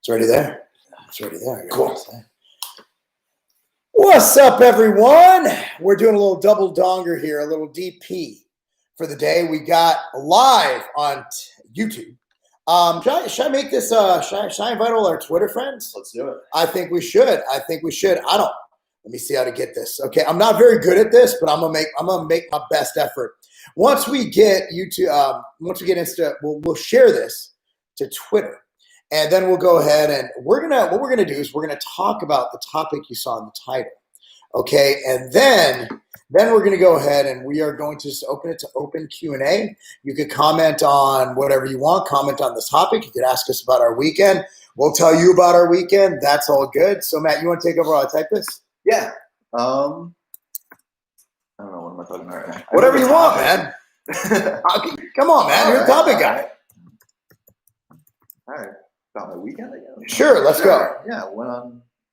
It's already there. It's already there. Cool. What's up, everyone? We're doing a little double donger here, a little DP for the day. We got live on YouTube. Should I make this? Should I invite all our Twitter friends? Let's do it. I think we should. Let me see how to get this. Okay, I'm not very good at this, but I'm gonna make my best effort. Once we get YouTube, we'll share this to Twitter. And then we'll go ahead and what we're gonna do is we're gonna talk about the topic you saw in the title, okay? And then we're gonna go ahead and we are going to just open it to open Q&A. You could comment on whatever you want, comment on this topic. You could ask us about our weekend. We'll tell you about our weekend. That's all good. So Matt, you want to take over while I type this? Yeah. I don't know, what am I talking about right now? Whatever you want, man. Come on, man. You're the topic guy. All right. About my weekend, I guess. Sure, let's go. Yeah,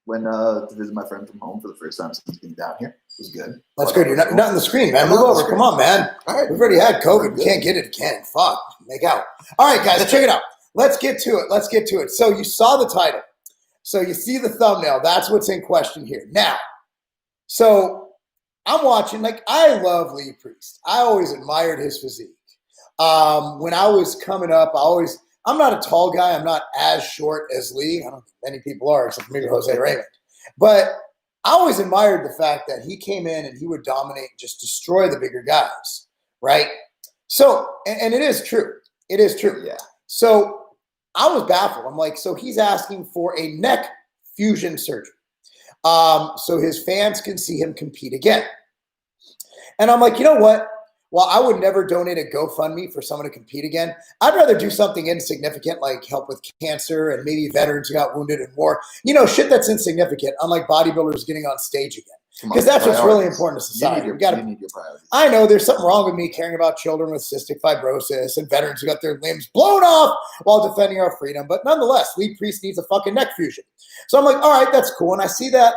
went to visit my friend from home for the first time since being down here. It was good. That's good. You're not in the screen, man. Move over. Come on, man. All right. We've already had COVID. We can't get it again. Fuck. Make out. All right, guys, check it out. Let's get to it. So you saw the title. So you see the thumbnail. That's what's in question here. Now, so I'm watching, I love Lee Priest. I always admired his physique. When I was coming up, I'm not a tall guy. I'm not as short as Lee. I don't think many people are, except for maybe Jose Raymond. But I always admired the fact that he came in and he would dominate, just destroy the bigger guys, right? So, and it is true. It is true. Yeah. So I was baffled. I'm like, so he's asking for a neck fusion surgery so his fans can see him compete again. And I'm like, you know what? While I would never donate a GoFundMe for someone to compete again, I'd rather do something insignificant like help with cancer and maybe veterans who got wounded in war. You know, shit that's insignificant, unlike bodybuilders getting on stage again. Because that's what's really important to society. You need your priorities. I know there's something wrong with me caring about children with cystic fibrosis and veterans who got their limbs blown off while defending our freedom. But nonetheless, Lee Priest needs a fucking neck fusion. So I'm like, all right, that's cool. And I see that,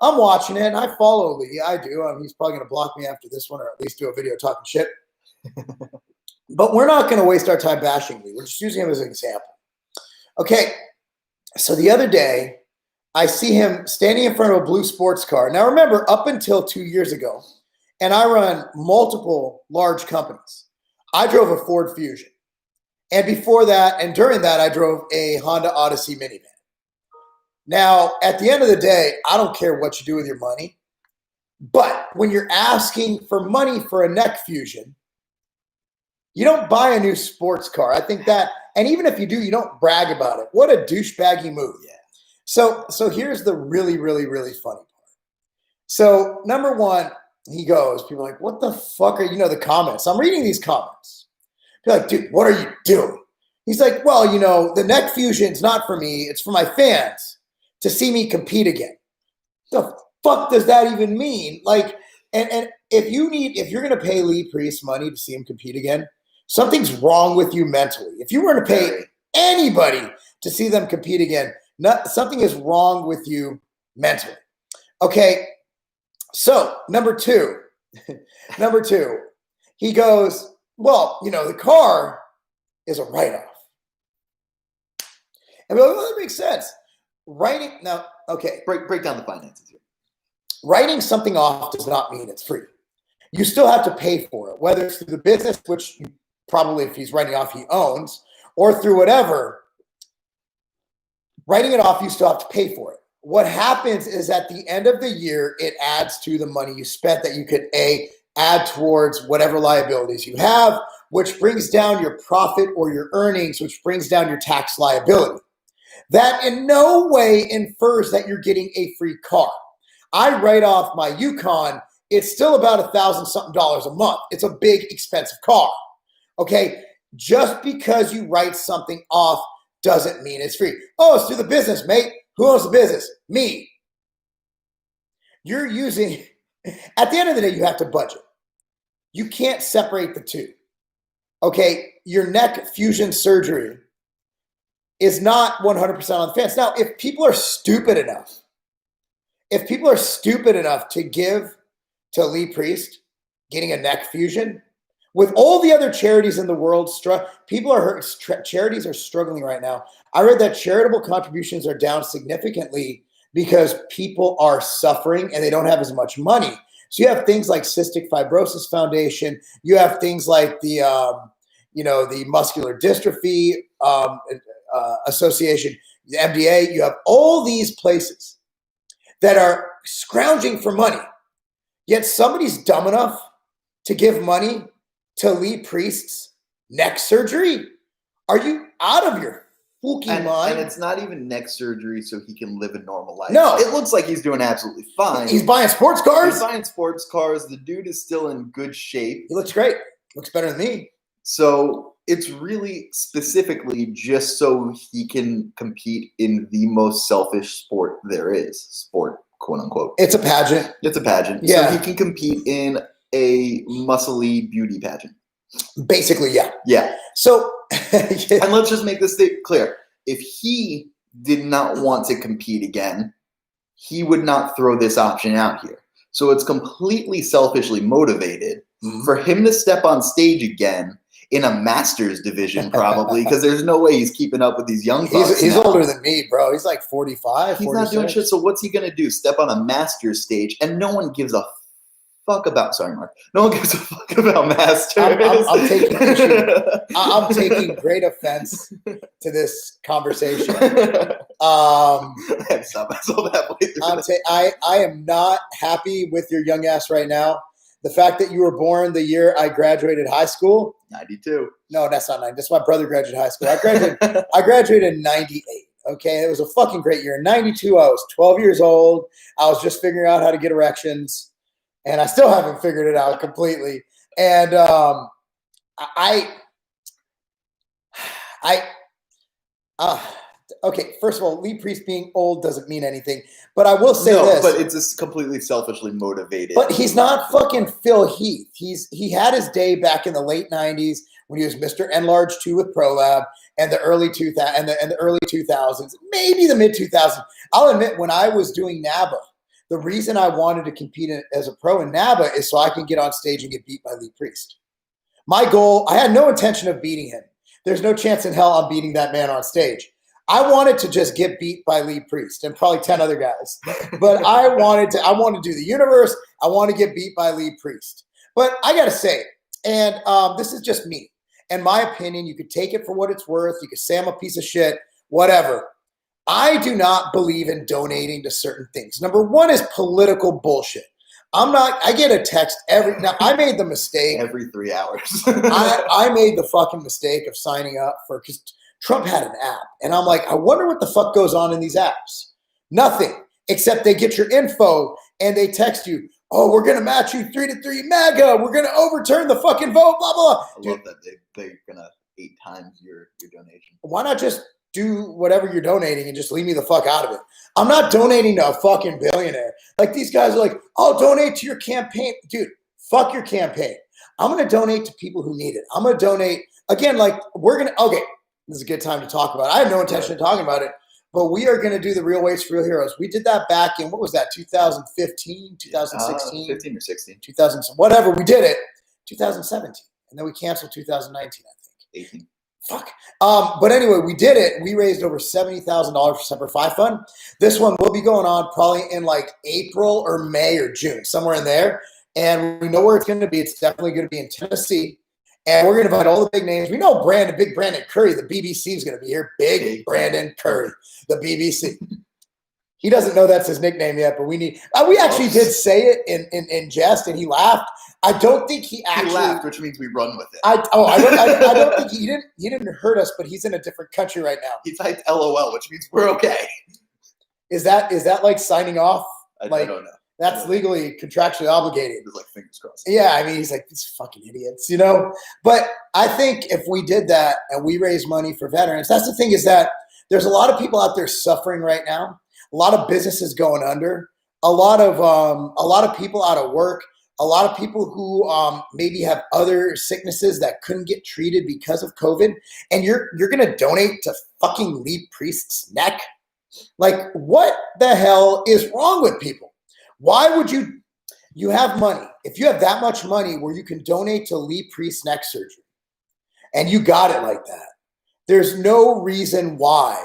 I'm watching it, and I follow Lee. I do. He's probably going to block me after this one, or at least do a video talking shit. But we're not going to waste our time bashing Lee. We're just using him as an example. Okay, so the other day, I see him standing in front of a blue sports car. Now, remember, up until 2 years ago, and I run multiple large companies, I drove a Ford Fusion. And before that, and during that, I drove a Honda Odyssey minivan. Now, at the end of the day, I don't care what you do with your money, but when you're asking for money for a neck fusion, you don't buy a new sports car. I think that, and even if you do, you don't brag about it. What a douchebaggy move. Yeah. So here's the really, really, really funny part. So number one, he goes, people are like, what the fuck are, the comments. I'm reading these comments. They're like, dude, what are you doing? He's like, well, the neck fusion's not for me. It's for my fans to see me compete again. The fuck does that even mean? And if you're going to pay Lee Priest money to see him compete again, something's wrong with you mentally. If you were to pay anybody to see them compete again, something is wrong with you mentally. Okay, so number two, he goes, well, the car is a write-off. And we're like, well, that makes sense. Break down the finances here. Writing something off does not mean it's free. You still have to pay for it, whether it's through the business, which you probably, if he's writing off, he owns, or through whatever. Writing it off, you still have to pay for it. What happens is at the end of the year, it adds to the money you spent that you could add towards whatever liabilities you have, which brings down your profit or your earnings, which brings down your tax liability. That in no way infers that you're getting a free car. I write off my Yukon. It's still about $1,000-something a month. It's a big, expensive car. Okay? Just because you write something off doesn't mean it's free. Oh, it's through the business, mate. Who owns the business? Me. You're using, at the end of the day, you have to budget. You can't separate the two. Okay? Your neck fusion surgery is not 100% on the fence. Now, if people are stupid enough to give to Lee Priest getting a neck fusion, With all the other charities in the world, people are hurt. Charities are struggling right now. I read that charitable contributions are down significantly because people are suffering and they don't have as much money. So you have things like Cystic Fibrosis Foundation. You have things like the Muscular Dystrophy Association, the MDA. You have all these places that are scrounging for money. Yet somebody's dumb enough to give money to lead priests' neck surgery? Are you out of your fucking mind? And it's not even neck surgery so he can live a normal life. No. It looks like he's doing absolutely fine. He's buying sports cars. He's buying sports cars. The dude is still in good shape. He looks great. Looks better than me. So it's really specifically just so he can compete in the most selfish sport there is. Sport, quote unquote. It's a pageant. It's a pageant. Yeah. So he can compete in a muscly beauty pageant. Basically, yeah. Yeah. So, and let's just make this clear. If he did not want to compete again, he would not throw this option out here. So it's completely selfishly motivated for him to step on stage again in a master's division, probably, because there's no way he's keeping up with these young bucks. He's older than me, bro. He's like 45, He's 46. not doing shit. So what's he going to do? Step on a master's stage, and no one gives a fuck about. Sorry, Mark. No one gives a fuck about masters. I'm taking issue. I'm taking great offense to this conversation. I am not happy with your young ass right now. The fact that you were born the year I graduated high school. 92. No, that's not 90. That's my brother graduated high school. I graduated in 98. Okay, it was a fucking great year. In 92, I was 12 years old. I was just figuring out how to get erections, and I still haven't figured it out completely. And okay, first of all, Lee Priest being old doesn't mean anything. But I will say this. But it's just completely selfishly motivated. But he's not fucking Phil Heath. He had his day back in the late 90s when he was Mr. Enlarged 2 with ProLab and the early 2000s, maybe the mid 2000s. I'll admit, when I was doing NABA, the reason I wanted to compete as a pro in NABA is so I can get on stage and get beat by Lee Priest. My goal, I had no intention of beating him. There's no chance in hell I'm beating that man on stage. I wanted to just get beat by Lee Priest and probably 10 other guys. But I wanted to do the universe. I want to get beat by Lee Priest. But I got to say, and this is just me, and my opinion, you could take it for what it's worth. You could say I'm a piece of shit, whatever. I do not believe in donating to certain things. Number one is political bullshit. I get a text now I made the mistake. Every 3 hours. I made the fucking mistake of signing up because Trump had an app. And I'm like, I wonder what the fuck goes on in these apps. Nothing, except they get your info and they text you, oh, we're going to match you 3-3 MAGA. We're going to overturn the fucking vote, blah, blah. I love that they're going to 8 times your donation. Why not just do whatever you're donating and just leave me the fuck out of it? I'm not donating to a fucking billionaire. Like, these guys are like, I'll donate to your campaign. Dude, fuck your campaign. I'm going to donate to people who need it. I'm going to donate. Again, like, okay, this is a good time to talk about it. I have no intention of talking about it, but we are going to do the Real Weights for Real Heroes. We did that back in, what was that, 2015, 2016? 15 or 16. 2000, whatever, we did it. 2017. And then we canceled 2019, I think. 18. Fuck. But anyway, we did it. We raised over $70,000 for Semper Fi Fund. This one will be going on probably in like April or May or June, somewhere in there. And we know where it's going to be. It's definitely going to be in Tennessee. And we're going to invite all the big names. We know big Brandon Curry, the BBC, is going to be here. Big Brandon Curry, the BBC. He doesn't know that's his nickname yet, but we actually did say it in jest, and he laughed. I don't think he actually laughed, which means we run with it. I don't think he didn't hurt us, but he's in a different country right now. He typed LOL, which means we're okay. Is that like signing off? I don't know. That's legally contractually obligated. It's like fingers crossed. Yeah, I mean, he's like, these fucking idiots, you know? But I think if we did that and we raise money for veterans, that's the thing, is that there's a lot of people out there suffering right now. A lot of businesses going under. A lot of people out of work. A lot of people who maybe have other sicknesses that couldn't get treated because of COVID. And you're going to donate to fucking Lee Priest's neck? Like, what the hell is wrong with people? Why would you? You have money. If you have that much money where you can donate to Lee Priest neck surgery, and you got it like that, there's no reason why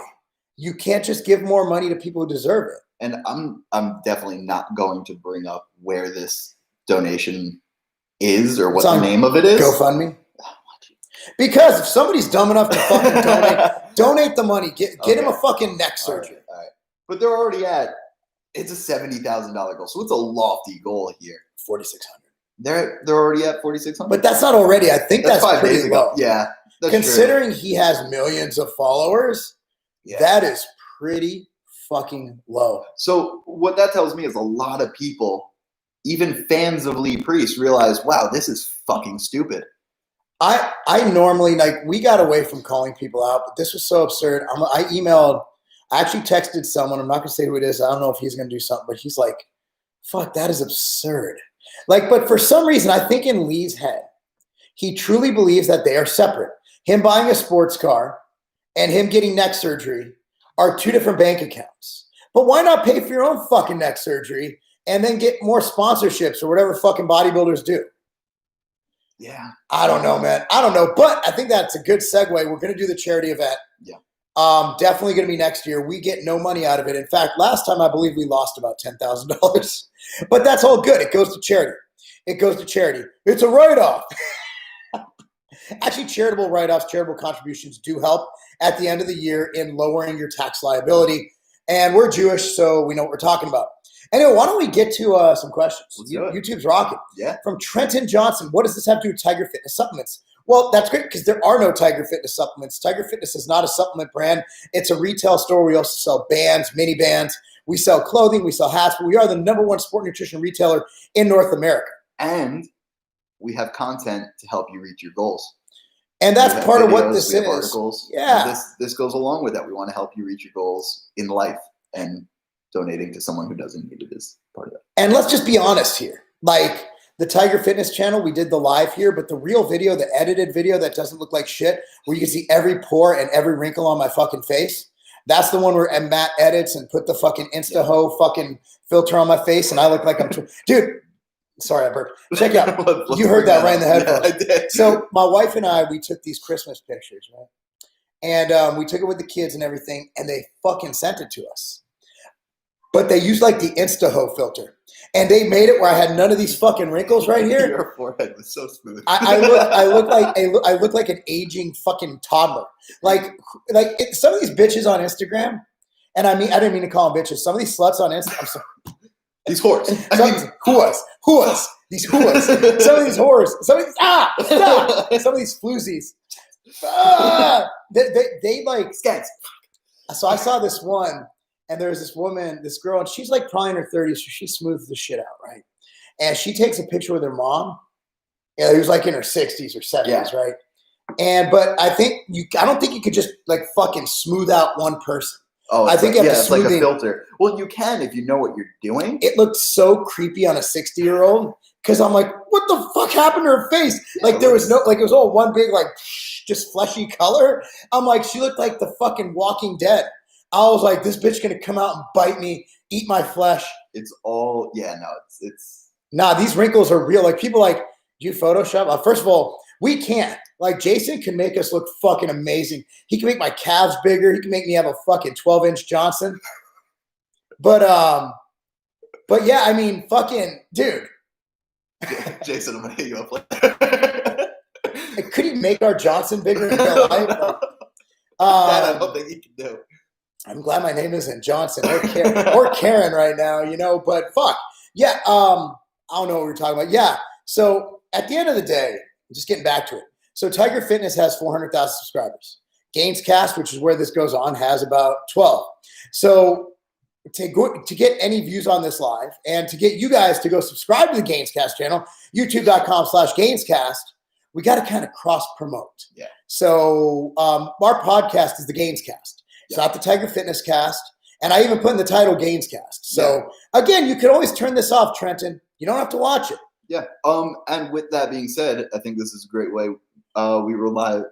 you can't just give more money to people who deserve it. And I'm definitely not going to bring up where this donation is or what the name of it is. GoFundMe. Because if somebody's dumb enough to fucking donate the money. Get him a fucking neck surgery. All right. But they're already at, it's a $70,000 goal. So it's a lofty goal here. 4,600. They're already at 4,600. But that's not already. I think that's 5 pretty days low. ago. Yeah. Considering he has millions of followers, that is pretty fucking low. So what that tells me is a lot of people, even fans of Lee Priest, realize, wow, this is fucking stupid. I normally, like, we got away from calling people out, but this was so absurd. I actually texted someone. I'm not going to say who it is. I don't know if he's going to do something, but he's like, fuck, that is absurd. Like, but for some reason, I think in Lee's head, he truly believes that they are separate. Him buying a sports car and him getting neck surgery are two different bank accounts. But why not pay for your own fucking neck surgery and then get more sponsorships or whatever fucking bodybuilders do? Yeah. I don't know, man. I don't know. But I think that's a good segue. We're going to do the charity event. Yeah. Definitely going to be next year. We get no money out of it. In fact, last time I believe we lost about $10,000. But that's all good. It goes to charity. It goes to charity. It's a write-off. Actually, charitable write-offs, charitable contributions do help at the end of the year in lowering your tax liability. And we're Jewish, so we know what we're talking about. Anyway, why don't we get to some questions? YouTube's rocking. Yeah. From Trenton Johnson, what does this have to do with Tiger Fitness supplements? Well, that's great because there are no Tiger Fitness supplements. Tiger Fitness is not a supplement brand. It's a retail store. We also sell bands, mini bands. We sell clothing. We sell hats. But we are the #1 sport nutrition retailer in North America. And we have content to help you reach your goals. And that's part of what this is. Articles. Yeah. This goes along with that. We want to help you reach your goals in life, and donating to someone who doesn't need it is part of that. And let's just be honest here. Like the Tiger Fitness channel, we did the live here, but the real video, the edited video that doesn't look like shit, where you can see every pore and every wrinkle on my fucking face, that's the one where Matt edits and put the fucking Insta-ho fucking filter on my face, and I look like I'm dude. Sorry, I burped. Check it out. You heard that right in the headphones. Yeah, I did. So my wife and I, we took these Christmas pictures, right? And we took it with the kids and everything, and they fucking sent it to us. But they used like the Insta-ho filter. And they made it where I had none of these fucking wrinkles right here. Your forehead was so smooth. I look like an aging fucking toddler. Some of these bitches on Instagram, and I didn't mean to call them bitches. Some of these sluts on Instagram. I'm sorry. These whores. Whoas. These whores. Some of these whores. Some of these, stop. Some of these floozies. They like, Skets. So I saw this one, and there's this woman, this girl, and she's like probably in her 30s, so she smooths the shit out, right? And she takes a picture with her mom. Yeah, who's like in her 60s or 70s, right? But I don't think you could just like fucking smooth out one person. Oh, I think it's like a filter. Well, you can if you know what you're doing. It looked so creepy on a 60-year-old because I'm like, what the fuck happened to her face? Yeah, like there was no, like it was all one big like just fleshy color. I'm like, she looked like the fucking Walking Dead. I was like, this bitch gonna come out and bite me, eat my flesh. It's all, it's. Nah, these wrinkles are real. Like people like, do you Photoshop? First of all, we can't. Like Jason can make us look fucking amazing. He can make my calves bigger. He can make me have a fucking 12-inch Johnson. But yeah, I mean, fucking dude. Jason, I'm gonna hit you up later. Could he make our Johnson bigger in real life? That I don't think he can do. I'm glad my name isn't Johnson or Karen right now, you know. But fuck, yeah. I don't know what we're talking about. Yeah. So at the end of the day, just getting back to it. So Tiger Fitness has 400,000 subscribers. GAINZCAST, which is where this goes on, has about 12. So to get any views on this live and to get you guys to go subscribe to the GAINZCAST channel, youtube.com/GAINZCAST, we got to kind of cross-promote. Yeah. So our podcast is the GAINZCAST. It's not the Tiger Fitness Cast. And I even put in the title GAINZCAST. So again, you can always turn this off, Trenton. You don't have to watch it. Yeah. And with that being said, I think this is a great way we revived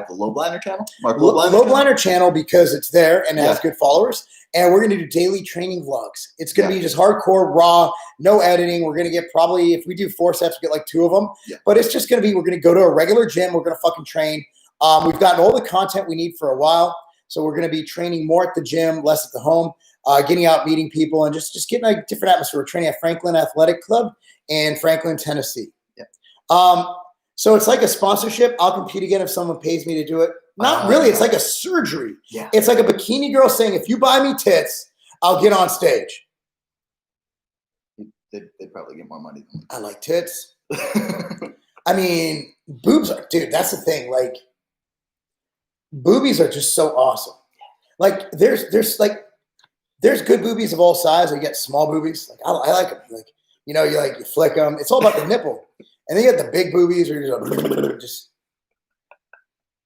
the Lobliner channel. Marc Lobliner Lobliner channel because it's there and it has good followers. And we're going to do daily training vlogs. It's going to be just hardcore, raw, no editing. We're going to get probably, if we do 4 sets, we get like 2 of them. Yeah. But it's just going to be, we're going to go to a regular gym. We're going to fucking train. We've gotten all the content we need for a while. So we're going to be training more at the gym, less at the home, getting out, meeting people, and just getting a different atmosphere. We're training at Franklin Athletic Club in Franklin, Tennessee. Yeah. So it's like a sponsorship. I'll compete again if someone pays me to do it. Not really. It's like a surgery. Yeah. It's like a bikini girl saying, if you buy me tits, I'll get on stage. They'd probably get more money than me. I like tits. I mean, boobs are, dude, that's the thing. Like, boobies are just so awesome. Like, there's good boobies of all sizes. You get small boobies. Like, I like them. Like, you flick them. It's all about the nipple. And then you get the big boobies where you're just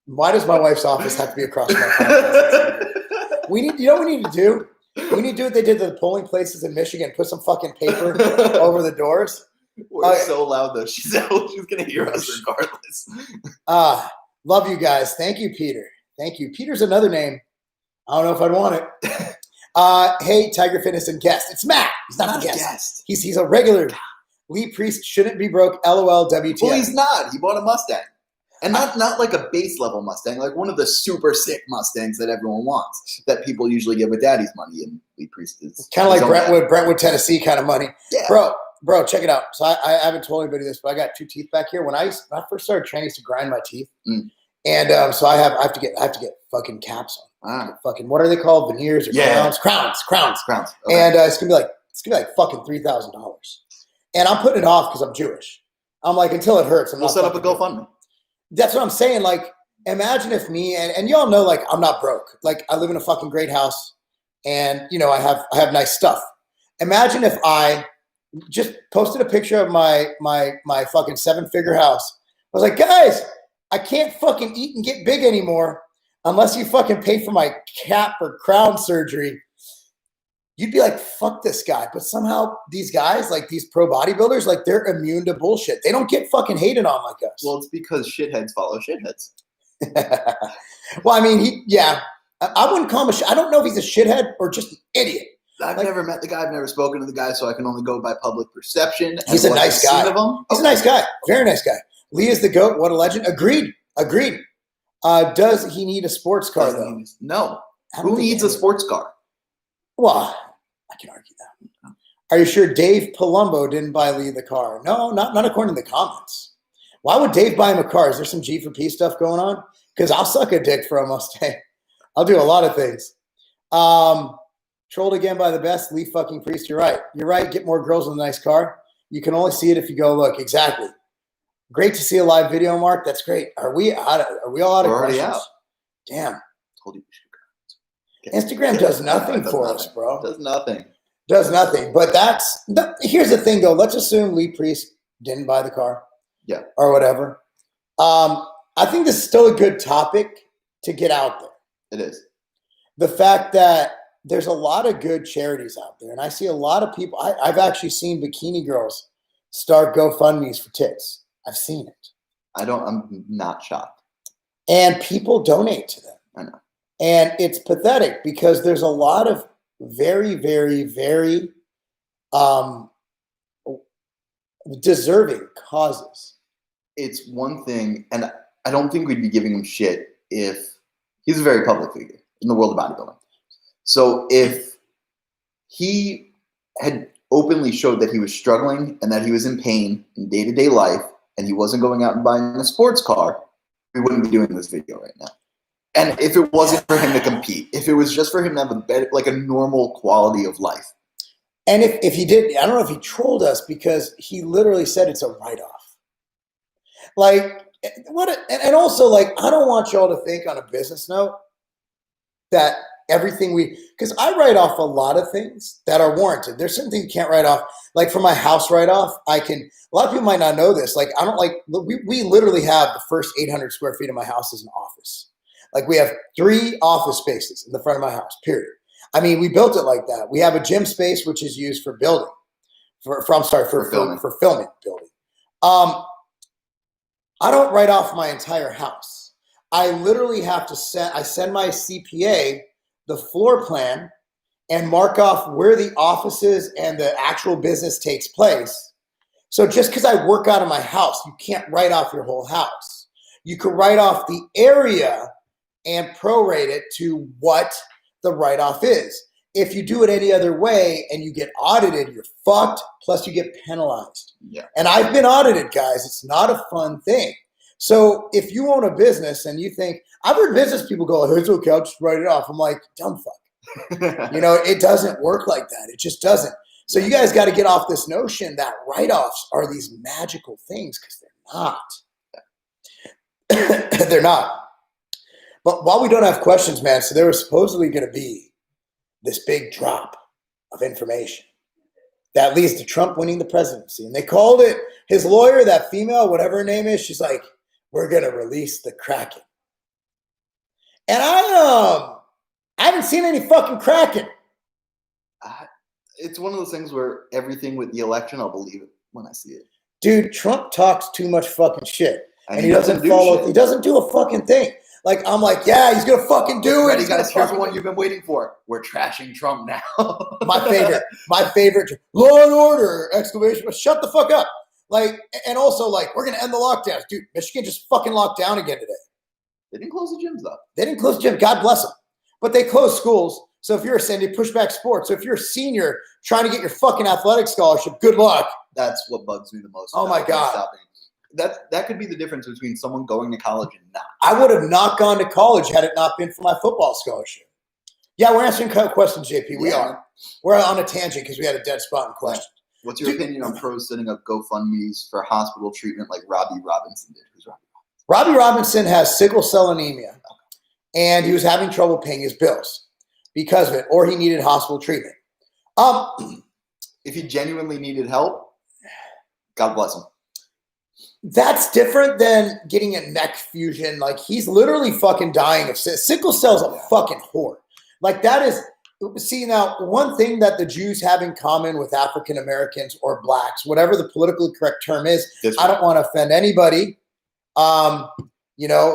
why does my wife's office have to be across my podcast? We need to do? We need to do what they did to the polling places in Michigan, put some fucking paper over the doors. We're so loud though. She's gonna hear us regardless. Love you guys. Thank you, Peter. Thank you. Peter's another name. I don't know if I'd want it. Hey, Tiger Fitness and guest. It's Matt. He's not the guest. He's a regular. Lee Priest shouldn't be broke. LOL. WTF. Well, he's not. He bought a Mustang. And not like a base level Mustang, like one of the super sick Mustangs that everyone wants, that people usually give with daddy's money. And Lee Priest is kind of like Brentwood, Tennessee kind of money. Yeah. Bro, check it out. So I haven't told anybody this, but I got 2 teeth back here. When I first started training, I used to grind my teeth. And so I have to get fucking caps on. Fucking, what are they called? Veneers or crowns? Crowns. Okay. And it's gonna be like fucking $3,000. And I'm putting it off because I'm Jewish. I'm like, until it hurts. We'll set up a GoFundMe. That's what I'm saying. Like, imagine if me and y'all know, like, I'm not broke. Like, I live in a fucking great house, and I have nice stuff. Imagine if I just posted a picture of my fucking 7-figure house. I was like, guys, I can't fucking eat and get big anymore unless you fucking pay for my cap or crown surgery. You'd be like, fuck this guy. But somehow these guys, like these pro bodybuilders, like they're immune to bullshit. They don't get fucking hated on like us. Well, it's because shitheads follow shitheads. Well, I mean, I wouldn't call him I don't know if he's a shithead or just an idiot. I've never met the guy. I've never spoken to the guy, so I can only go by public perception. He's a nice guy. He's a nice guy. Very nice guy. Lee is the GOAT. What a legend. Agreed. Does he need a sports car, though? No. Who needs a sports car? Well, I can argue that. Are you sure Dave Palumbo didn't buy Lee the car? No, not according to the comments. Why would Dave buy him a car? Is there some G for P stuff going on? Because I'll suck a dick for a Mustang. I'll do a lot of things. Trolled again by the best. Lee fucking Priest, you're right. You're right. Get more girls in a nice car. You can only see it if you go look. Exactly. Great to see a live video, Mark. That's great. Are we all out of questions? Out. Damn. Told you. Instagram does nothing for us, bro. Does nothing. But here's the thing, though. Let's assume Lee Priest didn't buy the car. Yeah. Or whatever. I think this is still a good topic to get out there. It is. The fact that there's a lot of good charities out there. And I see a lot of people. I've actually seen bikini girls start GoFundMes for tits. I've seen it. I'm not shocked. And people donate to them. I know. And it's pathetic because there's a lot of very, very, very deserving causes. It's one thing, and I don't think we'd be giving him shit if he's a very public figure in the world of bodybuilding. So if he had openly showed that he was struggling and that he was in pain in day-to-day life and he wasn't going out and buying a sports car, we wouldn't be doing this video right now. And if it wasn't for him to compete, if it was just for him to have a better, like a normal quality of life. And if he did, I don't know if he trolled us because he literally said it's a write-off. Like, and also, like, I don't want y'all to think on a business note that everything because I write off a lot of things that are warranted. There's certain things you can't write off. Like for my house write-off, a lot of people might not know this. Like, we literally have the first 800 square feet of my house as an office. Like we have 3 office spaces in the front of my house, period. I mean, we built it like that. We have a gym space, which is used for building, for filming building. I don't write off my entire house. I literally have to send my CPA the floor plan and mark off where the offices and the actual business takes place. So just because I work out of my house, you can't write off your whole house. You could write off the area and prorate it to what the write-off is. If you do it any other way and you get audited, you're fucked, plus you get penalized. Yeah. And I've been audited, guys. It's not a fun thing. So if you own a business and you think, I've heard business people go, oh, it's okay, I'll just write it off. I'm like, dumb fuck. It doesn't work like that. It just doesn't. So you guys got to get off this notion that write-offs are these magical things, because they're not. They're not. But while we don't have questions, man, so there was supposedly going to be this big drop of information that leads to Trump winning the presidency. And they called it, his lawyer, that female, whatever her name is, she's like, we're going to release the Kraken. And I haven't seen any fucking Kraken. It's one of those things where everything with the election, I'll believe it when I see it. Dude, Trump talks too much fucking shit. And he doesn't do a fucking thing. Like, I'm like, yeah, he's going to fucking do it. Ready, guys, here's the one you've been waiting for. We're trashing Trump now. my favorite, law and order, exclamation. Shut the fuck up. Like, and also, like, we're going to end the lockdowns. Dude, Michigan just fucking locked down again today. They didn't close the gyms, though. They didn't close the gym. God bless them. But they closed schools. So if you're a senior, push back sports. So if you're a senior trying to get your fucking athletic scholarship, good luck. That's what bugs me the most. Oh, my God. That could be the difference between someone going to college and not. I would have not gone to college had it not been for my football scholarship. Yeah, we're answering questions, JP. We are. We're on a tangent because we had a dead spot in question. What's your opinion on pros setting up GoFundMes for hospital treatment like Robbie Robinson did? Who's Robbie Robinson? Robbie Robinson has sickle cell anemia, and he was having trouble paying his bills because of it, or he needed hospital treatment. If he genuinely needed help, God bless him. That's different than getting a neck fusion. Like, he's literally fucking dying of sickle cell's a fucking whore. Like, that is, see, now, one thing that the Jews have in common with African Americans or blacks, whatever the politically correct term is, I don't want to offend anybody,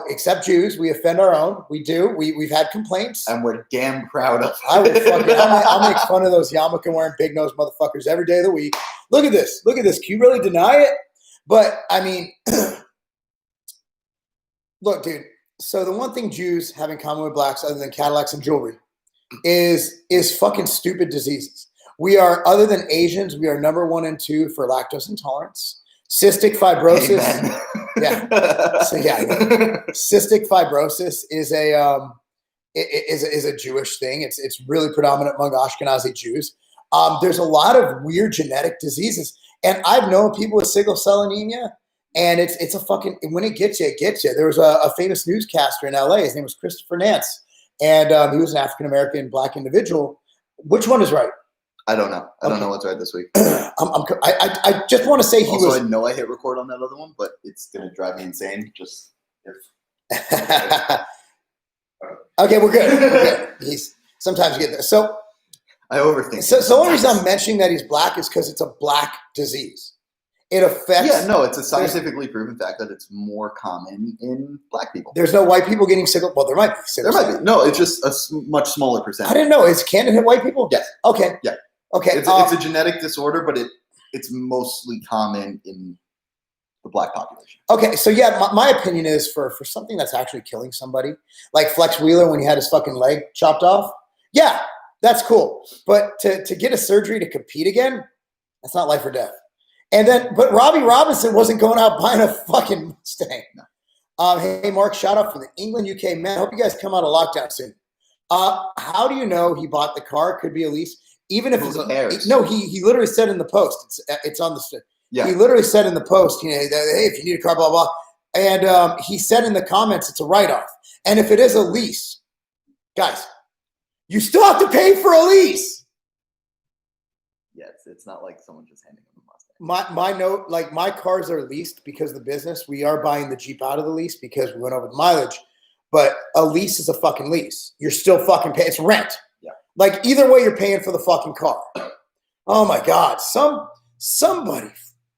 except Jews. We offend our own. We do. We've had complaints. And we're damn proud of it. I'll make fun of those yarmulke wearing big nose motherfuckers every day of the week. Look at this. Look at this. Can you really deny it? But, I mean, look, dude, so the one thing Jews have in common with blacks, other than Cadillacs and jewelry, is fucking stupid diseases. We are, other than Asians, we are number 1 and 2 for lactose intolerance. Cystic fibrosis. Yeah. So, yeah. Cystic fibrosis is a Jewish thing. It's really predominant among Ashkenazi Jews. There's a lot of weird genetic diseases. And I've known people with sickle cell anemia, and it's a fucking, when it gets you, it gets you. There was a famous newscaster in LA. His name was Christopher Nance, and he was an African-American black individual. Which one is right? I don't know. I don't know what's right this week. I just want to say I know I hit record on that other one, but it's going to drive me insane. Just if. Okay, we're good. Sometimes you get there. So. I overthink. So the only reason I'm mentioning that he's black is because it's a black disease. It affects. Yeah, no, it's a scientifically proven fact that it's more common in black people. There's no white people getting sickle. Well, there might be. There might be. No, it's just a much smaller percentage. I didn't know. Can it hit white people? Yes. Okay. Yeah. Okay. It's a genetic disorder, but it's mostly common in the black population. Okay, so yeah, my opinion is for something that's actually killing somebody, like Flex Wheeler when he had his fucking leg chopped off. Yeah. That's cool. But to get a surgery to compete again, that's not life or death. But Robbie Robinson wasn't going out buying a fucking Mustang. No. Hey, Marc, shout out for the England, UK. Man, I hope you guys come out of lockdown soon. How do you know he bought the car? Could be a lease. Even if no, he literally said in the post, it's on the, yeah. He literally said in the post, hey, if you need a car, blah, blah. And he said in the comments, it's a write-off. And if it is a lease, guys, you still have to pay for a lease. Yeah, it's not like someone just handing them a Mustang. My note, like, my cars are leased because of the business. We are buying the Jeep out of the lease because we went over the mileage. But a lease is a fucking lease. You're still fucking paying. It's rent. Yeah. Like, either way, you're paying for the fucking car. Oh my God. Somebody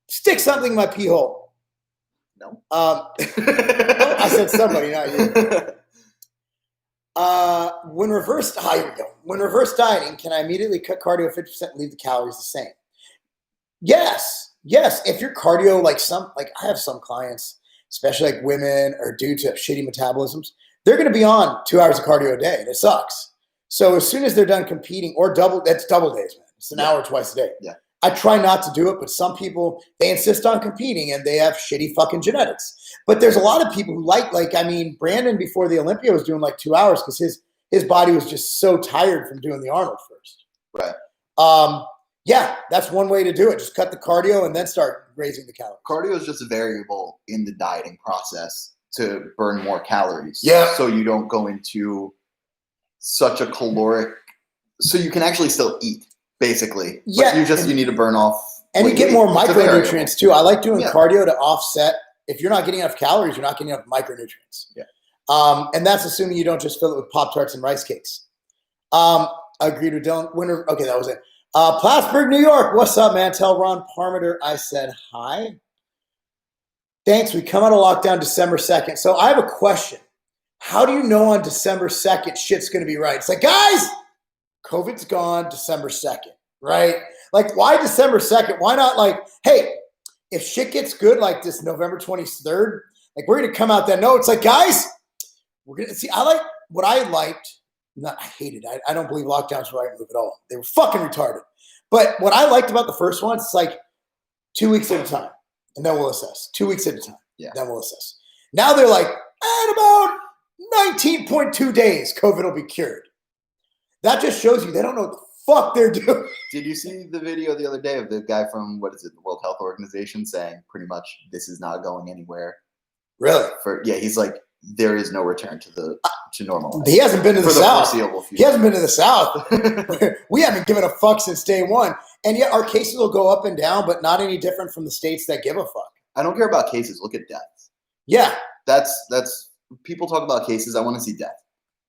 stick something in my pee hole. No. I said somebody, not you. When reverse dieting, can I immediately cut cardio 50% and leave the calories the same? Yes. If your cardio, I have some clients, especially like women or dudes who have shitty metabolisms, they're going to be on 2 hours of cardio a day, and it sucks. So as soon as they're done competing, or that's double days, man. It's an hour twice a day. Yeah. I try not to do it, but some people, they insist on competing and they have shitty fucking genetics. But there's a lot of people who Brandon before the Olympia was doing like 2 hours because his body was just so tired from doing the Arnold first. Right. Yeah, that's one way to do it. Just cut the cardio and then start raising the calories. Cardio is just a variable in the dieting process to burn more calories. Yeah. So you don't go into such a caloric, so you can actually still eat, basically. Yeah. But you need to burn off. And you get more micronutrients too. I like doing cardio to offset. If you're not getting enough calories, you're not getting enough micronutrients. Yeah. And that's assuming you don't just fill it with Pop-Tarts and rice cakes. Agreed with Dylan. Winter. Okay, that was it. Plattsburgh, New York. What's up, man? Tell Ron Parmeter I said hi. Thanks. We come out of lockdown December 2nd. So I have a question. How do you know on December 2nd shit's going to be right? It's like, guys, COVID's gone December 2nd, right? Like, why December 2nd? Why not hey, if shit gets good like this November 23rd, we're going to come out then. No, it's like, guys, we're going to see. What I liked. I hated. I don't believe lockdowns were the right move at all. They were fucking retarded. But what I liked about the first ones, it's like 2 weeks at a time, and then we'll assess. 2 weeks at a time, then we'll assess. Now they're like, at about 19.2 days, COVID will be cured. That just shows you they don't know what the fuck they're doing. Did you see the video the other day of the guy from, the World Health Organization saying pretty much this is not going anywhere? Really? He's like, there is no return to normal. He hasn't been to the South. He hasn't been to the South. We haven't given a fuck since day one. And yet our cases will go up and down, but not any different from the states that give a fuck. I don't care about cases. Look at deaths. Yeah. That's people talk about cases. I want to see death.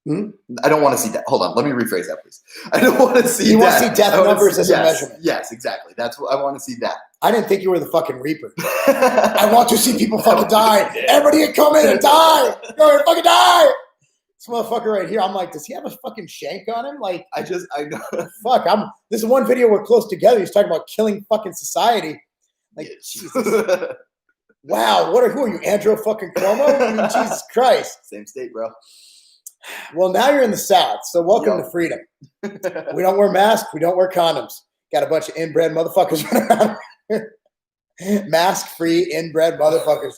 Hmm? I don't want to see death. Hold on. Let me rephrase that, please. I don't want to see death. You want to see death numbers as a measurement. Yes, exactly. That's what I want to see that. I didn't think you were the fucking Reaper. I want to see people fucking die. Everybody come in and die. Go fucking die. This motherfucker right here. I'm like, does he have a fucking shank on him? I know. Fuck. This is one video we're close together. He's talking about killing fucking society. Jesus. Wow. Who are you, Andrew fucking Cuomo? I mean, Jesus Christ. Same state, bro. Well, now you're in the South, so welcome to freedom. We don't wear masks. We don't wear condoms. Got a bunch of inbred motherfuckers running around here. Mask-free, inbred motherfuckers.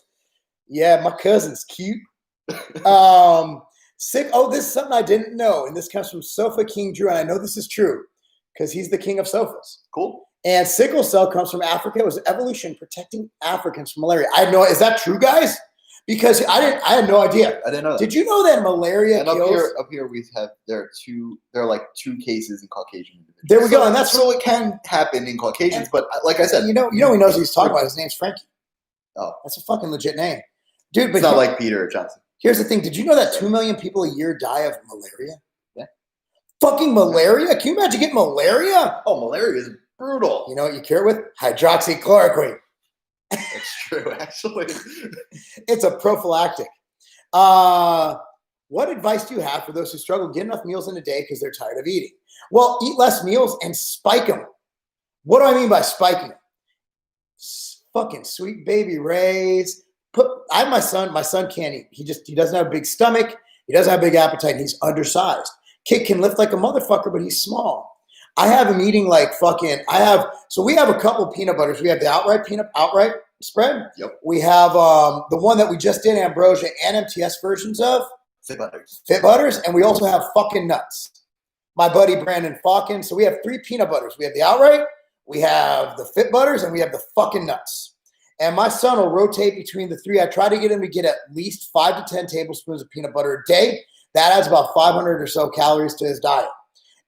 Yeah, my cousin's cute. Sick. Oh, this is something I didn't know, and this comes from Sofa King Drew, and I know this is true because he's the king of sofas. Cool. And sickle cell comes from Africa. It was evolution protecting Africans from malaria. I know. Is that true, guys? Because I had no idea. I didn't know that. Did you know that malaria and kills? Up here there are like 2 cases in Caucasian individuals. There we go, and that's so it can happen in Caucasians, but like I said, he knows what he's talking about. His name's Frankie. Oh, that's a fucking legit name, dude. But it's not like Peter or Johnson. Here's the thing: did you know that 2 million people a year die of malaria? Yeah. Fucking malaria? Can you imagine getting malaria? Oh, malaria is brutal. You know what you cure it with? Hydroxychloroquine. That's true, actually. It's a prophylactic. What advice do you have for those who struggle to get enough meals in a day because they're tired of eating? Well, eat less meals and spike them. What do I mean by spiking them? Fucking Sweet Baby Ray's. I have my son. My son can't eat. He doesn't have a big stomach. He doesn't have a big appetite. He's undersized. Kid can lift like a motherfucker, but he's small. I have him eating like fucking. So we have a couple of peanut butters. We have the outright spread. Yep. We have the one that we just did ambrosia and MTS versions of. Fit butters. And we also have fucking nuts. My buddy Brandon Falcon. So we have 3 peanut butters. We have the outright, we have the fit butters, and we have the fucking nuts. And my son will rotate between the 3. I try to get him to get at least 5 to 10 tablespoons of peanut butter a day. That adds about 500 or so calories to his diet.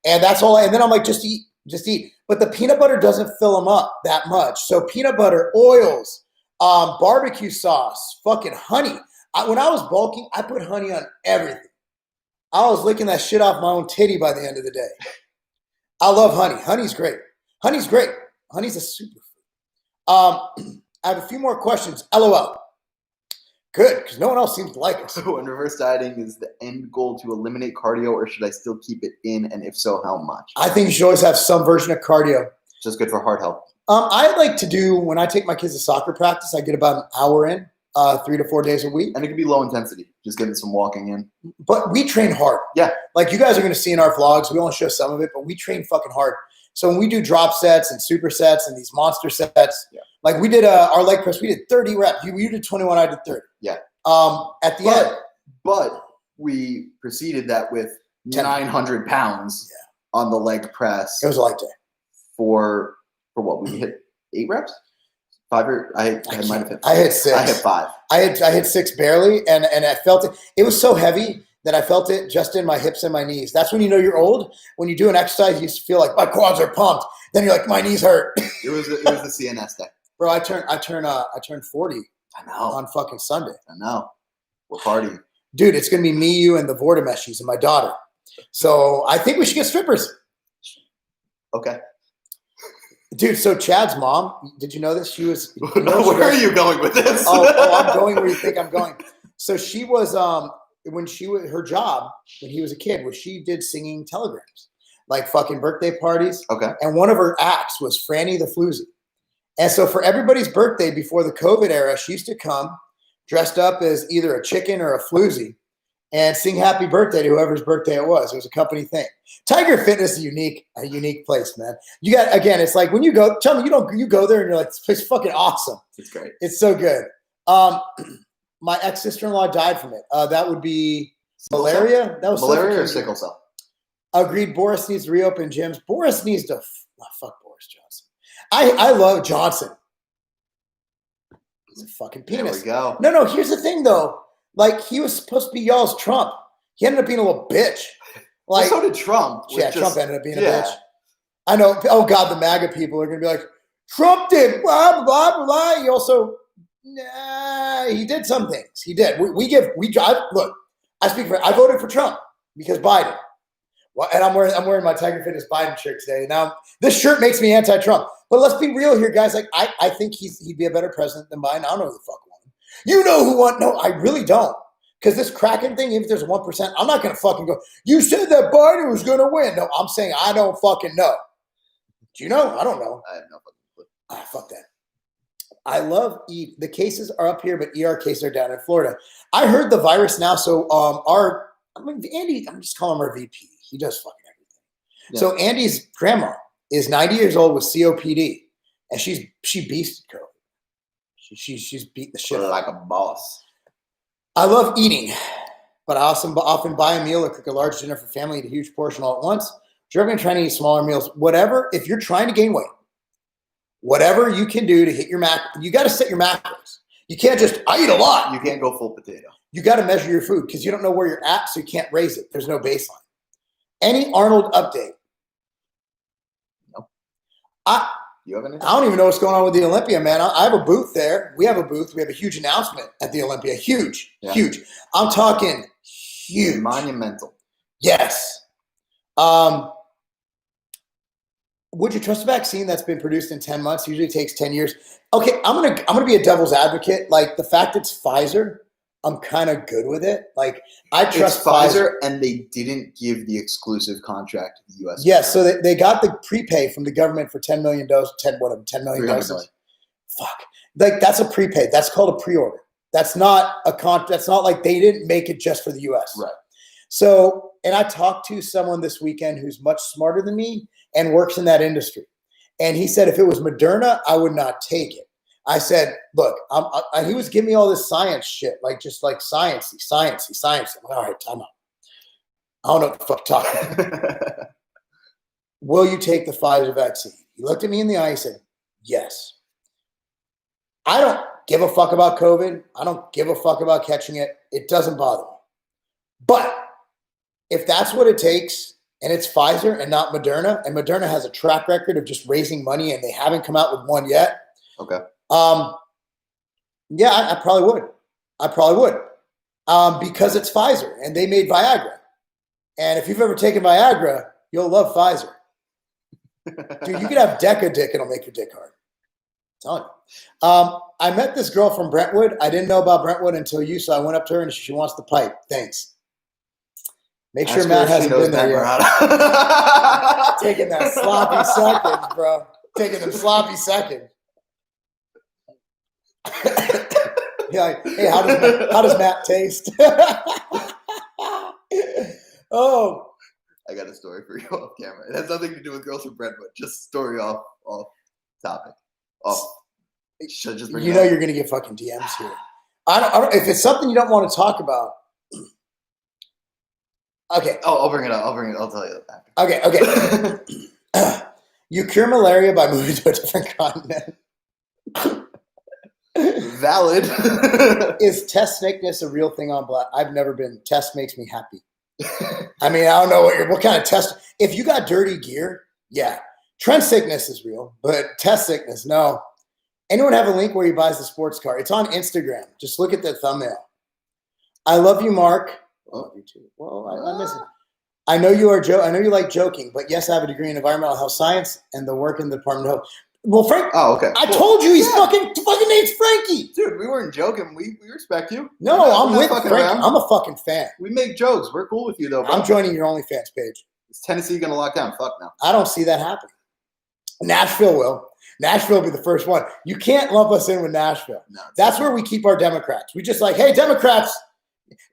And that's all. And then I'm like, just eat. But the peanut butter doesn't fill him up that much. So peanut butter, oils, barbecue sauce, fucking honey. When I was bulking, I put honey on everything. I was licking that shit off my own titty by the end of the day. I love honey. Honey's great. Honey's a superfood. I have a few more questions. LOL. Good, because no one else seems to like us. So, in reverse dieting, is the end goal to eliminate cardio, or should I still keep it in? And if so, how much? I think you should always have some version of cardio. Just good for heart health. I like to do, when I take my kids to soccer practice, I get about an hour in, 3 to 4 days a week. And it can be low intensity, just getting some walking in. But we train hard. Yeah. Like you guys are going to see in our vlogs, we only show some of it, but we train fucking hard. So when we do drop sets and super sets and these monster sets, like we did our leg press, we did 30 reps. You did 21, I did 30. Yeah. At the end. But we preceded that with 900 pounds on the leg press. It was a light day. For what? We hit 8 reps? 5 or I might have hit 5. I hit 6. I hit 5. I hit 6 barely, and I felt it. It was so heavy that I felt it just in my hips and my knees. That's when you know you're old. When you do an exercise, you feel like my quads are pumped. Then you're like, my knees hurt. It was the CNS day. Bro, I turned 40. I know. On fucking Sunday. I know. We're partying. Dude, it's gonna be me, you, and the Vortameshies and my daughter. So I think we should get strippers. Okay. Dude, so Chad's mom, did you know this? She was. Where are you going with this? I'm going where you think I'm going. So she was her job when he was a kid was she did singing telegrams, like fucking birthday parties. Okay. And one of her acts was Franny the Floozy. And so for everybody's birthday before the COVID era, she used to come dressed up as either a chicken or a floozy and sing happy birthday to whoever's birthday it was. It was a company thing. Tiger Fitness is a unique place, man. You got, again, it's like when you go, tell me you go there and you're like, this place is fucking awesome. It's great. It's so good. My ex-sister-in-law died from it. That would be malaria. That was malaria or sickle cell. Agreed. Boris needs to reopen gyms. Boris needs to fuck Boris Johnson. I love Johnson. He's a fucking penis. There we go. No. Here's the thing, though. Like, he was supposed to be y'all's Trump. He ended up being a little bitch. Like, well, so did Trump. Yeah, Trump ended up being a bitch. I know. Oh, God, the MAGA people are going to be like, Trump did blah, blah, blah. He also, he did some things. He did. Look, I speak for, I voted for Trump because Biden. Well, and I'm wearing my Tiger Fitness Biden shirt today. Now, this shirt makes me anti-Trump. But let's be real here, guys. Like, I think he'd be a better president than Biden. I don't know who the fuck won. You know who won? No, I really don't. Because this Kraken thing, even if there's 1%, I'm not going to fucking go, you said that Biden was going to win. No, I'm saying I don't fucking know. Do you know? I don't know. I have no fucking clue. Fuck that. I love the cases are up here, but ER cases are down in Florida. I heard the virus now. So Andy, I'm just calling him our VP. He does fucking everything. Yeah. So Andy's grandma is 90 years old with COPD, and she beasted COVID. She's beating the shit out like a boss. I love eating, but I also often buy a meal or cook a large dinner for family, eat a huge portion all at once. If you're ever trying to eat smaller meals, whatever, if you're trying to gain weight, whatever you can do to hit your you got to set your macros. You can't just, I eat a lot. You can't go full potato. You got to measure your food because you don't know where you're at, so you can't raise it. There's no baseline. Any Arnold update? No. You have anything? I don't even know what's going on with the Olympia, man. I have a booth there. We have a booth. We have a huge announcement at the Olympia. Huge. I'm talking huge. Monumental. Yes. Would you trust a vaccine that's been produced in 10 months? Usually takes 10 years. Okay, I'm gonna be a devil's advocate. Like the fact it's Pfizer, I'm kind of good with it. Like I trust it's Pfizer, and they didn't give the exclusive contract to the U.S. Yes, so they got the prepay from the government for 10 million doses. 10 million doses. Million. Fuck, like that's a prepaid. That's called a pre-order. That's not a That's not like they didn't make it just for the U.S. Right. So, and I talked to someone this weekend who's much smarter than me and works in that industry, and he said if it was Moderna, I would not take it. I said, look, he was giving me all this science shit, like just like sciencey. I'm like, all right, time out. I don't know what the fuck talking about. Will you take the Pfizer vaccine? He looked at me in the eye. He said, yes. I don't give a fuck about COVID. I don't give a fuck about catching it. It doesn't bother me. But if that's what it takes, and it's Pfizer and not Moderna, and Moderna has a track record of just raising money, and they haven't come out with one yet. Okay. Yeah, I probably would. Because it's Pfizer and they made Viagra. And if you've ever taken Viagra, you'll love Pfizer. Dude, you could have Deca dick and it'll make your dick hard. telling you. I met this girl from Brentwood. I didn't know about Brentwood until you, so I went up to her and she wants the pipe. Thanks. Make sure Matt hasn't been there yet. Taking that sloppy seconds, bro. Taking them sloppy seconds. Yeah, like, hey, how does Matt taste? Oh. I got a story for you off camera. It has nothing to do with girls from Brentwood. Just story off topic. Should just bring you know you're gonna get fucking DMs here. I don't. If it's something you don't want to talk about, okay. Oh, I'll bring it up. I'll tell you that. Okay. You cure malaria by moving to a different continent. Valid. Is test sickness a real thing on Black? I've never been. Test makes me happy. I mean, I don't know what kind of test. If you got dirty gear, yeah. Trend sickness is real, but test sickness, no. Anyone have a link where he buys the sports car? It's on Instagram. Just look at the thumbnail. I love you, Marc. I love you too. Well, I miss it. I know you are I know you like joking, but yes, I have a degree in environmental health science and the work in the Department of Health. Well, Frank. Oh, okay. I told you he's fucking name's Frankie. Dude, we weren't joking. We respect you. No, I'm with Frank. I'm a fucking fan. We make jokes. We're cool with you, though, bro. I'm joining your OnlyFans page. Is Tennessee going to lock down? Fuck no. I don't see that happening. Nashville will. Nashville will be the first one. You can't lump us in with Nashville. No, that's where we keep our Democrats. We just like, hey, Democrats.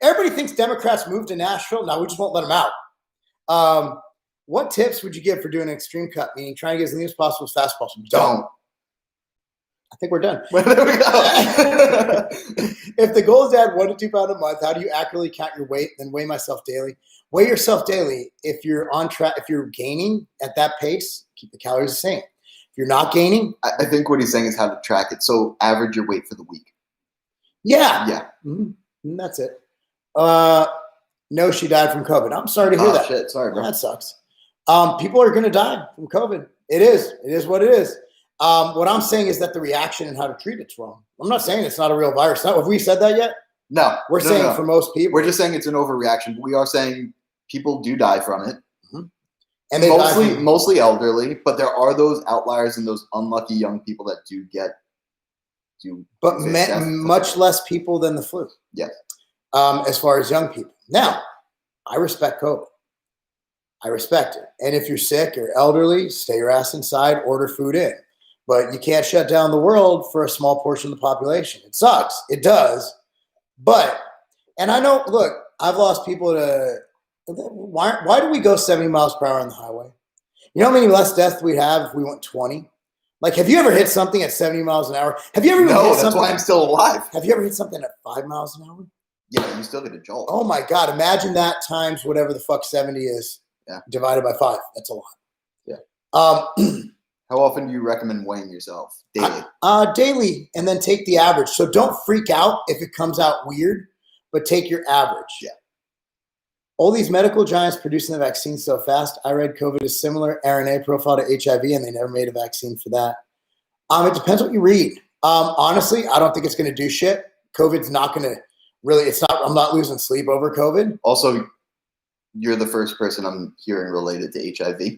Everybody thinks Democrats moved to Nashville. No, we just won't let them out. What tips would you give for doing an extreme cut, meaning trying to get as lean as possible, as fast as possible? Don't. I think we're done. Well, there we go. If the goal is to add 1 to 2 pounds a month, how do you accurately count your weight? Then weigh myself daily. Weigh yourself daily. If you're on track, if you're gaining at that pace, keep the calories the same. If you're not gaining, I think what he's saying is how to track it. So average your weight for the week. Yeah. Yeah. Mm-hmm. That's it. No, she died from COVID. I'm sorry to hear that. Shit. Sorry, bro. That sucks. People are going to die from COVID. It is. It is what it is. What I'm saying is that the reaction and how to treat it's wrong. I'm not saying it's not a real virus. Have we said that yet? No. We're saying for most people. We're just saying it's an overreaction. We are saying people do die from it. Mm-hmm. And they mostly elderly, but there are those outliers and those unlucky young people that but much less people than the flu. Yes. As far as young people. Now, I respect COVID. I respect it. And if you're sick or elderly, stay your ass inside, order food in. But you can't shut down the world for a small portion of the population. It sucks. It does. And I know, look, I've lost people to, why do we go 70 miles per hour on the highway? You know how many less deaths we'd have if we went 20? Like, have you ever hit something at 70 miles an hour? Have you ever hit something? That's why I'm still alive. Have you ever hit something at 5 miles an hour? Yeah, you still get a jolt. Oh my God. Imagine that times whatever the fuck 70 is divided by 5. That's a lot. Yeah. How often do you recommend weighing yourself? Daily? Daily, and then take the average. So don't freak out if it comes out weird, but take your average. Yeah. All these medical giants producing the vaccine so fast. I read COVID is similar RNA profile to HIV, and they never made a vaccine for that. It depends what you read. Honestly, I don't think it's going to do shit. COVID's not going to really, I'm not losing sleep over COVID. Also, you're the first person I'm hearing related to HIV.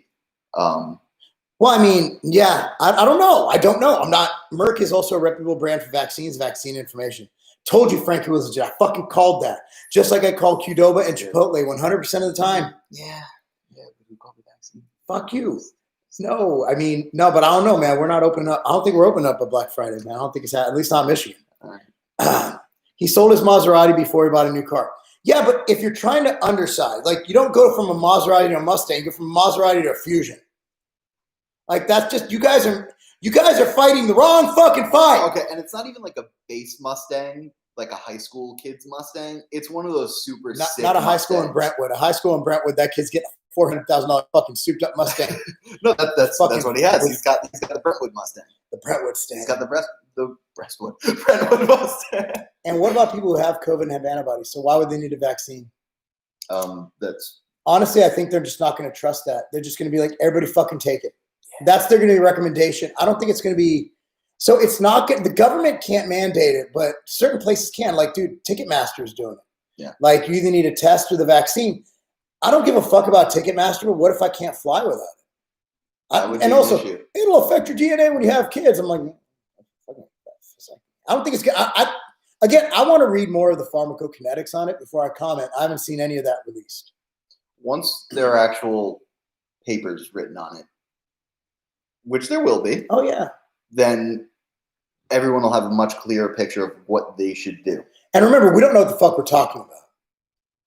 Well, I mean, yeah, I don't know. I don't know. Merck is also a reputable brand for vaccines, vaccine information. Told you Frankie was legit. I fucking called that. Just like I called Qdoba and Chipotle 100% of the time. Yeah. Yeah, we call the vaccine. Fuck you. No, I mean, no, but I don't know, man. We're not opening up. I don't think we're opening up a Black Friday, man. I don't think it's at least not Michigan. All right. He sold his Maserati before he bought a new car. Yeah, but if you're trying to undersize, like you don't go from a Maserati to a Mustang, you go from a Maserati to a Fusion. Like that's just you guys are fighting the wrong fucking fight. Okay, and it's not even like a base Mustang, like a high school kid's Mustang. It's one of those super sick not a high school in Brentwood. A high school in Brentwood, that kid's getting a $400,000 fucking souped up Mustang. No, that's what he has. He's got the Brentwood Mustang. The Brentwood Mustang. He's got the Brentwood Mustang. And what about people who have COVID and have antibodies? So why would they need a vaccine? That's honestly, I think they're just not going to trust that. They're just going to be like, everybody fucking take it. That's their going to be recommendation. I don't think it's going to be. So it's not good. The government can't mandate it, but certain places can. Like, dude, Ticketmaster is doing it. Yeah. Like, you either need a test or the vaccine. I don't give a fuck about Ticketmaster, but what if I can't fly without it? And also, it'll affect your DNA when you have kids. I'm like, I don't think it's good. Again, I want to read more of the pharmacokinetics on it before I comment. I haven't seen any of that released. Once there are actual papers written on it, which there will be. Oh, yeah. Then everyone will have a much clearer picture of what they should do. And remember, we don't know what the fuck we're talking about.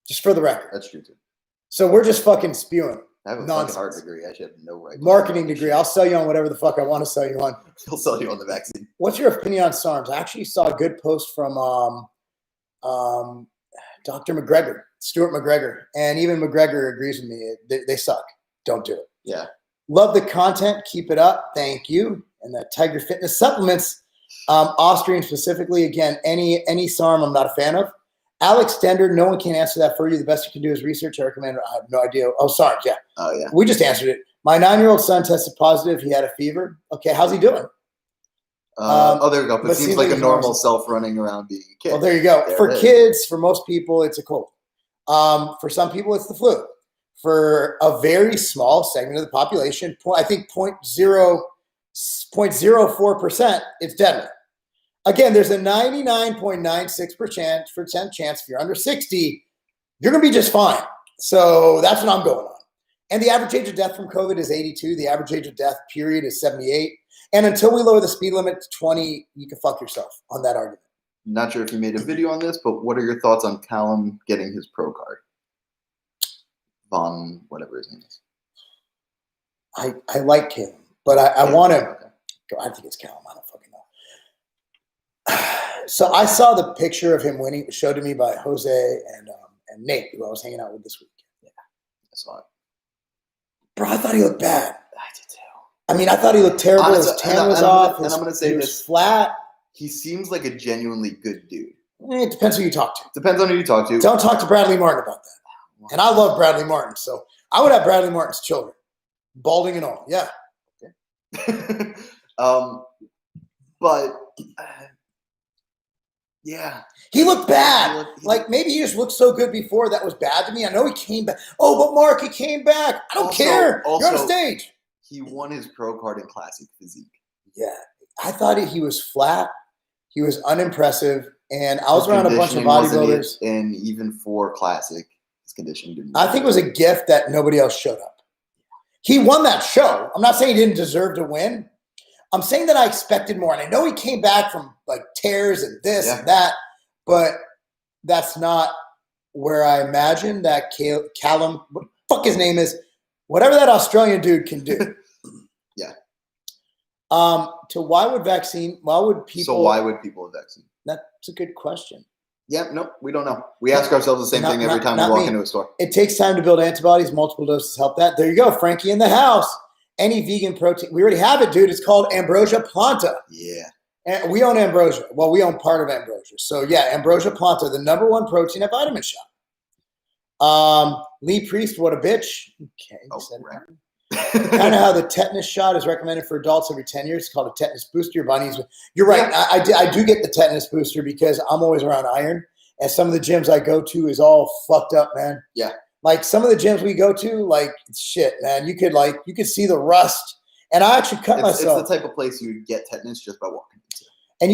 Just for the record. That's true, too. So we're just fucking spewing. I have a nonsense. fucking art degree. I should have no right. Marketing degree. I'll sell you on whatever the fuck I want to sell you on. He'll sell you on the vaccine. What's your opinion on SARMs? I actually saw a good post from Dr. McGregor, Stuart McGregor. And even McGregor agrees with me. They suck. Don't do it. Yeah. Love the content. Keep it up. Thank you. And the Tiger Fitness supplements, Austrian specifically. Again, any SARM I'm not a fan of. Alex Stender, no one can answer that for you. The best you can do is research. I recommend it. I have no idea. Oh, SARMs, yeah. Oh, yeah. We just answered it. My 9-year-old son tested positive. He had a fever. Okay, how's he doing? There we go. But it seems like a normal self-running around being a kid. Well, there you go. There For kids, for most people, it's a cold. For some people, it's the flu. For a very small segment of the population, I think 0.04%, it's deadly. Again, there's a 99.96% chance if you're under 60, you're going to be just fine. So that's what I'm going on. And the average age of death from COVID is 82. The average age of death, period, is 78. And until we lower the speed limit to 20, you can fuck yourself on that argument. Not sure if you made a video on this, but what are your thoughts on Callum getting his pro card? Von, whatever his name is. I like him, but I want him. Okay. I think it's Callum. I don't fucking know. So I saw the picture of him winning. It was showed to me by Jose and Nate, who I was hanging out with this week. Yeah, I saw it. Bro, I thought he looked bad. I did too. I mean, I thought he looked terrible. Honestly, his tan was off. And I'm going to say he this. was flat. He seems like a genuinely good dude. It depends who you talk to. Depends on who you talk to. Don't talk to Bradley Martin about that. And I love Bradley Martin, so I would have Bradley Martin's children, balding and all. Yeah. Okay. Yeah. He looked bad. Like maybe he just looked so good before that was bad to me. I know he came back. Oh, but Mark, he came back. I don't care. You're on stage. He won his pro card in classic physique. Yeah. I thought he was flat. He was unimpressive. And I was around a bunch of bodybuilders. And even for classic, his condition didn't. I think it was a gift that nobody else showed up. He won that show. I'm not saying he didn't deserve to win. I'm saying that I expected more. And I know he came back from like tears and this and that, but that's not where I imagined that Callum, what the fuck his name is, whatever that Australian dude can do. Yeah. So why would people? So why would people have vaccine? That's a good question. Yeah, no, we don't know. We ask ourselves the same thing every time we walk into a store. It takes time to build antibodies. Multiple doses help that. There you go, Frankie in the house. Any vegan protein. We already have it, dude. It's called Ambrosia Planta. Yeah. And we own Ambrosia. Well, we own part of Ambrosia. So, yeah, Ambrosia Planta, the #1 protein at Vitamin Shop. Lee Priest, what a bitch. Okay. Right. Kind of how the tetanus shot is recommended for adults every 10 years. It's called a tetanus booster. Your body needs. You're right. Yeah. I do get the tetanus booster because I'm always around iron. And some of the gyms I go to is all fucked up, man. Yeah. Like some of the gyms we go to, like shit, man. You could see the rust. And I actually cut myself. It's the type of place you get tetanus just by walking into. And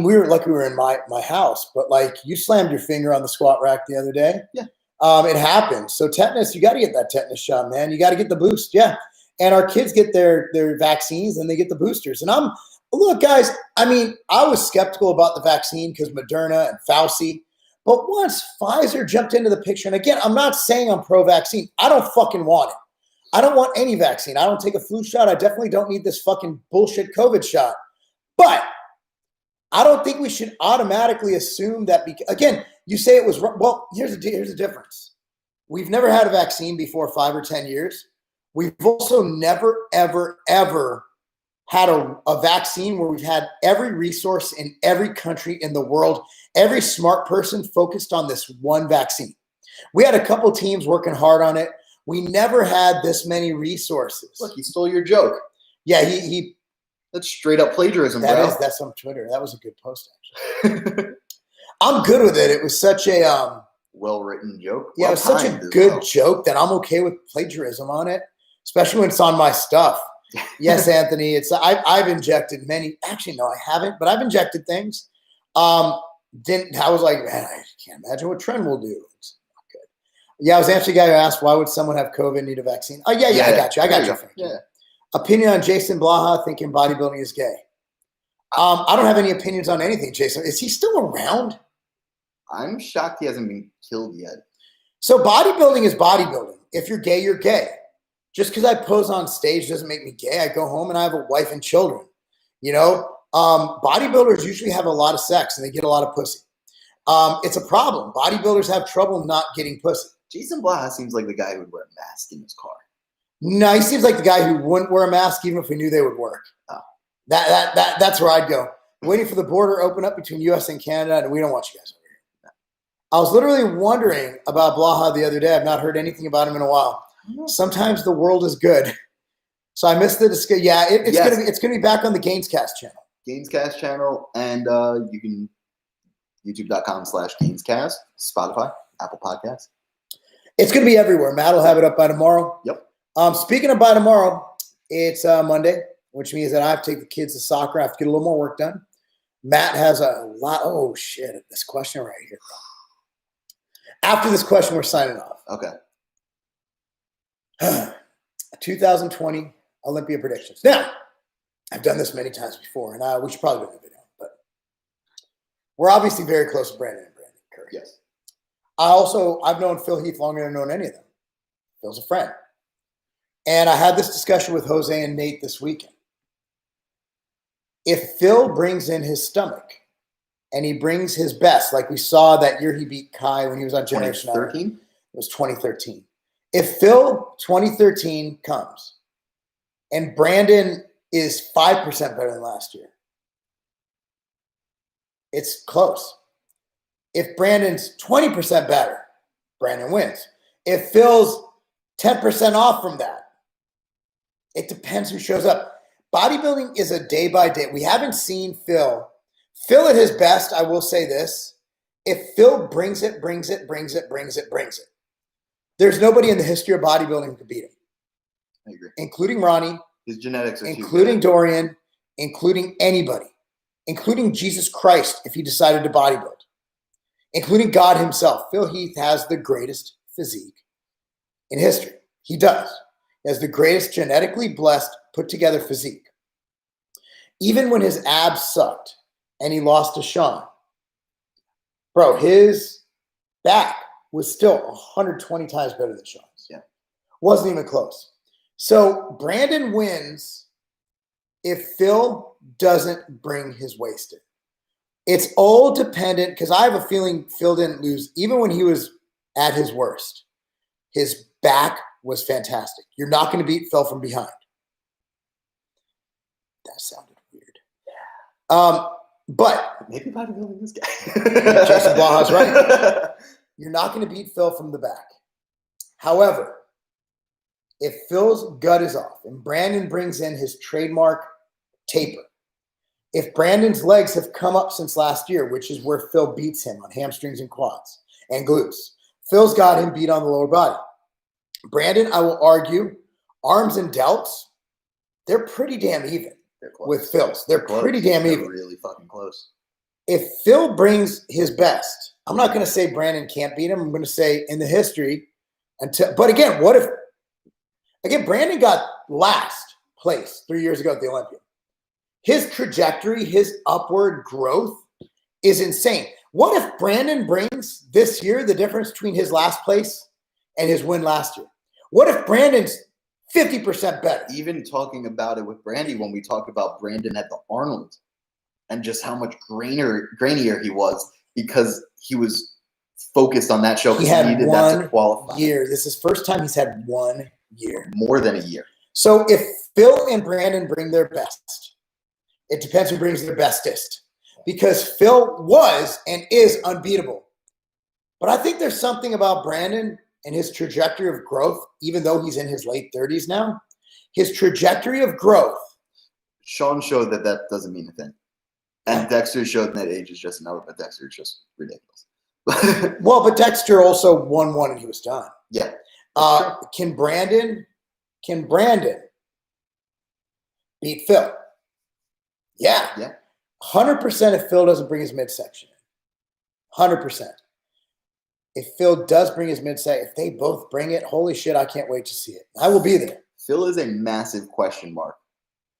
we were in my house, but like you slammed your finger on the squat rack the other day. Yeah. It happens. So tetanus, you got to get that tetanus shot, man. You got to get the boost. Yeah. And our kids get their vaccines and they get the boosters. And look, guys, I mean, I was skeptical about the vaccine because Moderna and Fauci. But once Pfizer jumped into the picture, and again, I'm not saying I'm pro-vaccine. I don't fucking want it. I don't want any vaccine. I don't take a flu shot. I definitely don't need this fucking bullshit COVID shot. But I don't think we should automatically assume that, again, you say it was, well, here's the difference. We've never had a vaccine before 5 or 10 years. We've also never, ever, ever had a vaccine where we've had every resource in every country in the world, every smart person focused on this one vaccine. We had a couple teams working hard on it. We never had this many resources. Look, he stole your joke. Yeah, he that's straight up plagiarism, bro. That's on Twitter. That was a good post, actually. I'm good with it. It was such a well-written joke. Yeah, it was such a good joke that I'm okay with plagiarism on it, especially when it's on my stuff. Yes, Anthony. I've injected many. Actually, no, I haven't. But I've injected things. I was like, man, I can't imagine what Trent will do. It's not good. Yeah, I was answering a guy who asked, why would someone have COVID and need a vaccine? Oh, yeah, I got you. I got you. Yeah. Opinion on Jason Blaha thinking bodybuilding is gay. I don't have any opinions on anything, Jason. Is he still around? I'm shocked he hasn't been killed yet. So bodybuilding is bodybuilding. If you're gay, you're gay. Just because I pose on stage doesn't make me gay. I go home and I have a wife and children. You know, bodybuilders usually have a lot of sex and they get a lot of pussy. It's a problem. Bodybuilders have trouble not getting pussy. Jason Blaha seems like the guy who would wear a mask in his car. No, he seems like the guy who wouldn't wear a mask even if we knew they would work. Oh. That's where I'd go. Waiting for the border to open up between U.S. and Canada, and we don't want you guys over here. No. I was literally wondering about Blaha the other day. I've not heard anything about him in a while. Sometimes the world is good. So I missed the discussion. Yeah, it's gonna be back on the GAINZCAST channel. GAINZCAST channel, and you can youtube.com/GAINZCAST, Spotify, Apple Podcasts. It's gonna be everywhere. Matt will have it up by tomorrow. Yep. Speaking of by tomorrow, it's Monday, which means that I have to take the kids to soccer. I have to get a little more work done. Matt has a lot. Oh shit! This question right here. After this question, we're signing off. Okay. 2020 Olympia predictions. Now, I've done this many times before, and we should probably do a video, but we're obviously very close to Brandon Curry. Yes. I've known Phil Heath longer than I've known any of them. Phil's a friend. And I had this discussion with Jose and Nate this weekend. If Phil brings in his stomach and he brings his best, like we saw that year he beat Kai when he was on Generation 2013? It was 2013. If Phil 2013 comes and Brandon is 5% better than last year, it's close. If Brandon's 20% better, Brandon wins. If Phil's 10% off from that, it depends who shows up. Bodybuilding is a day by day. We haven't seen Phil at his best. I will say this. If Phil brings it, there's nobody in the history of bodybuilding who could beat him. I agree. Including Ronnie. His genetics are including Dorian, including anybody, including Jesus Christ if he decided to bodybuild, including God himself. Phil Heath has the greatest physique in history. He does. He has the greatest genetically blessed, put together physique. Even when his abs sucked and he lost to Sean, bro, his back was still 120 times better than Sean's. Yeah. Wasn't even close. So Brandon wins if Phil doesn't bring his waist in. It's all dependent, because I have a feeling Phil didn't lose, even when he was at his worst. His back was fantastic. You're not going to beat Phil from behind. That sounded weird. But maybe bodybuilding this guy. Jason Blaha's right. You're not going to beat Phil from the back. However, if Phil's gut is off and Brandon brings in his trademark taper, if Brandon's legs have come up since last year, which is where Phil beats him on hamstrings and quads and glutes, Phil's got him beat on the lower body. Brandon, I will argue, arms and delts, they're pretty damn even with Phil's. They're pretty damn even. Really fucking close. If Phil brings his best, I'm not going to say Brandon can't beat him. I'm going to say in the history until. But again, what if? Again, Brandon got last place 3 years ago at the Olympia. His trajectory, his upward growth is insane. What if Brandon brings this year the difference between his last place and his win last year? What if Brandon's 50% better? Even talking about it with Brandy when we talked about Brandon at the Arnold and just how much grainier he was because he was focused on that show because he needed that to qualify. Year. This is first time he's had 1 year. More than a year. So if Phil and Brandon bring their best, it depends who brings their bestest. Because Phil was and is unbeatable. But I think there's something about Brandon and his trajectory of growth, even though he's in his late 30s now, his trajectory of growth. Sean showed that that doesn't mean a thing. And Dexter showed that age is just a number, but Dexter is just ridiculous. Well, but Dexter also won one and he was done. Yeah. Can Brandon beat Phil? Yeah. Yeah. 100% if Phil doesn't bring his midsection in. 100%. If Phil does bring his midsection, if they both bring it, holy shit, I can't wait to see it. I will be there. Phil is a massive question mark.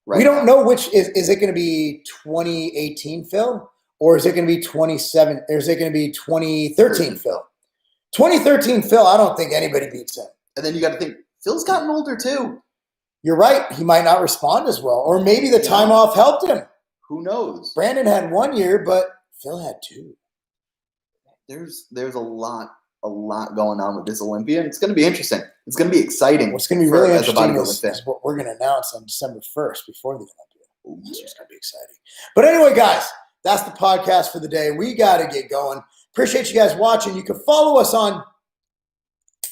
Right we don't know which is it going to be 2018 Phil or is it going to be 27 or is it going to be 2013 Phil? 2013 Phil, I don't think anybody beats him. And then you got to think Phil's gotten older too. You're right. He might not respond as well. Or maybe the time off helped him. Who knows? Brandon had 1 year, but Phil had 2. There's a lot going on with this Olympia. And it's going to be interesting. It's going to be exciting. What's going to be really interesting is what we're going to announce on December 1st before the Olympia. This is going to be exciting. But anyway, guys, that's the podcast for the day. We got to get going. Appreciate you guys watching. You can follow us on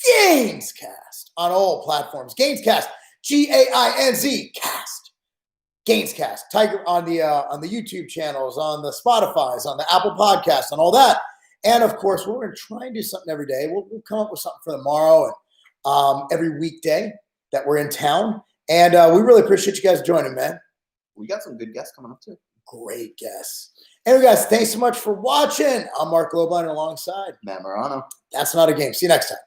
GAINZCAST on all platforms. GAINZCAST, GAINZ cast. GAINZCAST. Tiger on the YouTube channels, on the Spotify's, on the Apple Podcasts, on all that. And of course, we're going to try and do something every day. We'll come up with something for tomorrow and every weekday that we're in town. And we really appreciate you guys joining, man. We got some good guests coming up too. Great guests. Anyway, guys, thanks so much for watching. I'm Marc Lobliner alongside Matt Morano. That's Not a Game. See you next time.